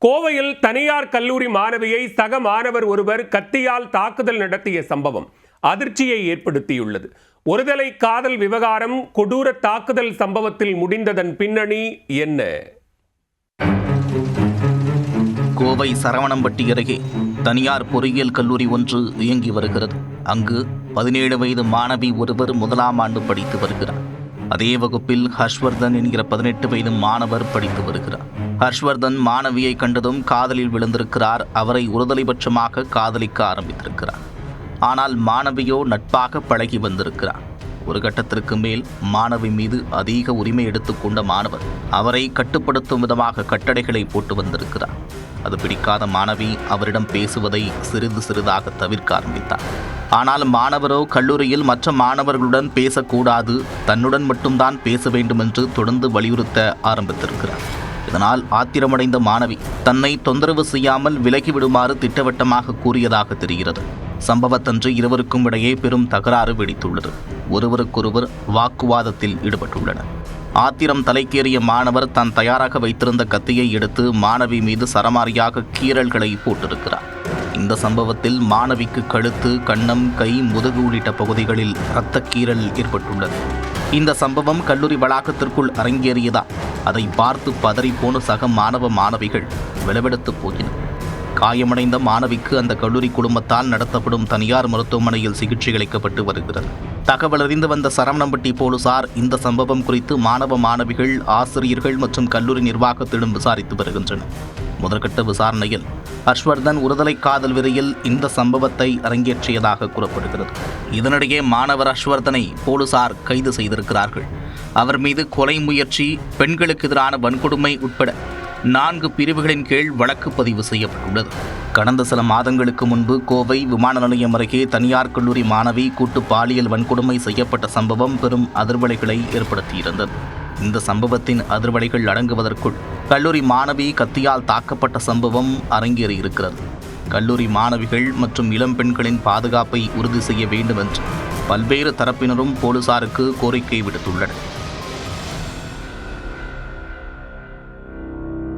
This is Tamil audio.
கோவையில் தனியார் கல்லூரி மாணவியை சக மாணவர் ஒருவர் கத்தியால் தாக்குதல் நடத்திய சம்பவம் அதிர்ச்சியை ஏற்படுத்தியுள்ளது. ஒருதலை காதல் விவகாரம் கொடூர தாக்குதல் சம்பவத்தில் முடிந்ததன் பின்னணி என்ன? கோவை சரவணம்பட்டி அருகே தனியார் பொறியியல் கல்லூரி ஒன்று இயங்கி வருகிறது. அங்கு 17 வயது மாணவி ஒருவர் முதலாம் ஆண்டு படித்து வருகிறார். அதே வகுப்பில் ஹர்ஷ்வர்தன் என்கிற 18 வயது மாணவர் படித்து வருகிறார். ஹர்ஷ்வர்தன் மாணவியை கண்டதும் காதலில் விழுந்திருக்கிறார். அவரை ஒருதலைபட்சமாக காதலிக்க ஆரம்பித்திருக்கிறார். ஆனால் மாணவியோ நட்பாக பழகி வந்திருக்கிறார். ஒரு கட்டத்திற்கு மேல் மாணவி மீது அதிக உரிமை எடுத்துக்கொண்ட மாணவர் அவரை கட்டுப்படுத்தும் விதமாக கட்டளைகளை போட்டு வந்திருக்கிறார். அது பிடிக்காத மாணவி அவரிடம் பேசுவதை சிறிது சிறிதாக தவிர்க்க ஆரம்பித்தார். ஆனால் மாணவரோ கல்லூரியில் மற்ற மாணவர்களுடன் பேசக்கூடாது, தன்னுடன் மட்டும்தான் பேச வேண்டும் என்று தொடர்ந்து வலியுறுத்த ஆரம்பித்திருக்கிறார். இதனால் ஆத்திரமடைந்த மாணவி தன்னை தொந்தரவு செய்யாமல் விலகிவிடுமாறு திட்டவட்டமாக கூறியதாக தெரிகிறது. சம்பவத்தன்று இருவருக்கும் இடையே பெரும் தகராறு வெடித்துள்ளது. ஒருவருக்கொருவர் வாக்குவாதத்தில் ஈடுபட்டுள்ளனர். ஆத்திரம் தலைக்கேறிய மாணவர் தான் தயாராக வைத்திருந்த கத்தியை எடுத்து மாணவி மீது சரமாரியாக கீறல்களை போட்டிருக்கிறார். இந்த சம்பவத்தில் மாணவிக்கு கழுத்து, கன்னம், கை, முதுகு உள்ளிட்ட பகுதிகளில் இரத்தக்கீறல் ஏற்பட்டுள்ளது. இந்த சம்பவம் கல்லூரி வளாகத்திற்குள் அரங்கேறியதால் அதை பார்த்து பதறிப்போன சக மாணவ மாணவிகள் விளவெடுத்து போயினர். காயமடைந்த மாணவிக்கு அந்த கல்லூரி குடும்பத்தால் நடத்தப்படும் தனியார் மருத்துவமனையில் சிகிச்சை அளிக்கப்பட்டு வருகிறது. தகவல் அறிந்து வந்த சரவணம்பட்டி போலீசார் இந்த சம்பவம் குறித்து மாணவ மாணவிகள், ஆசிரியர்கள் மற்றும் கல்லூரி நிர்வாகத்திடம் விசாரித்து வருகின்றனர். முதற்கட்ட விசாரணையில் ஹர்ஷ்வர்தன் ஒருதலை காதல் வெறியில் இந்த சம்பவத்தை அரங்கேற்றியதாக கூறப்படுகிறது. இதனிடையே மாணவர் ஹர்ஷ்வர்தனை போலீசார் கைது செய்திருக்கிறார்கள். அவர் மீது கொலை முயற்சி, பெண்களுக்கு எதிரான வன்கொடுமை உட்பட 4 பிரிவுகளின் கீழ் வழக்கு பதிவு செய்யப்பட்டுள்ளது. கடந்த சில மாதங்களுக்கு முன்பு கோவை விமான நிலையம் அருகே தனியார் கல்லூரி மாணவி கூட்டு பாலியல் வன்கொடுமை செய்யப்பட்ட சம்பவம் பெரும் அதிர்வலைகளை ஏற்படுத்தியிருந்தது. இந்த சம்பவத்தின் அதிர்வலைகள் அடங்குவதற்குள் கல்லூரி மாணவி கத்தியால் தாக்கப்பட்ட சம்பவம் அரங்கேறியிருக்கிறது. கல்லூரி மாணவிகள் மற்றும் இளம் பெண்களின் பாதுகாப்பை உறுதி செய்ய வேண்டும் என்று பல்வேறு தரப்பினரும் போலீசாருக்கு கோரிக்கை விடுத்துள்ளனர்.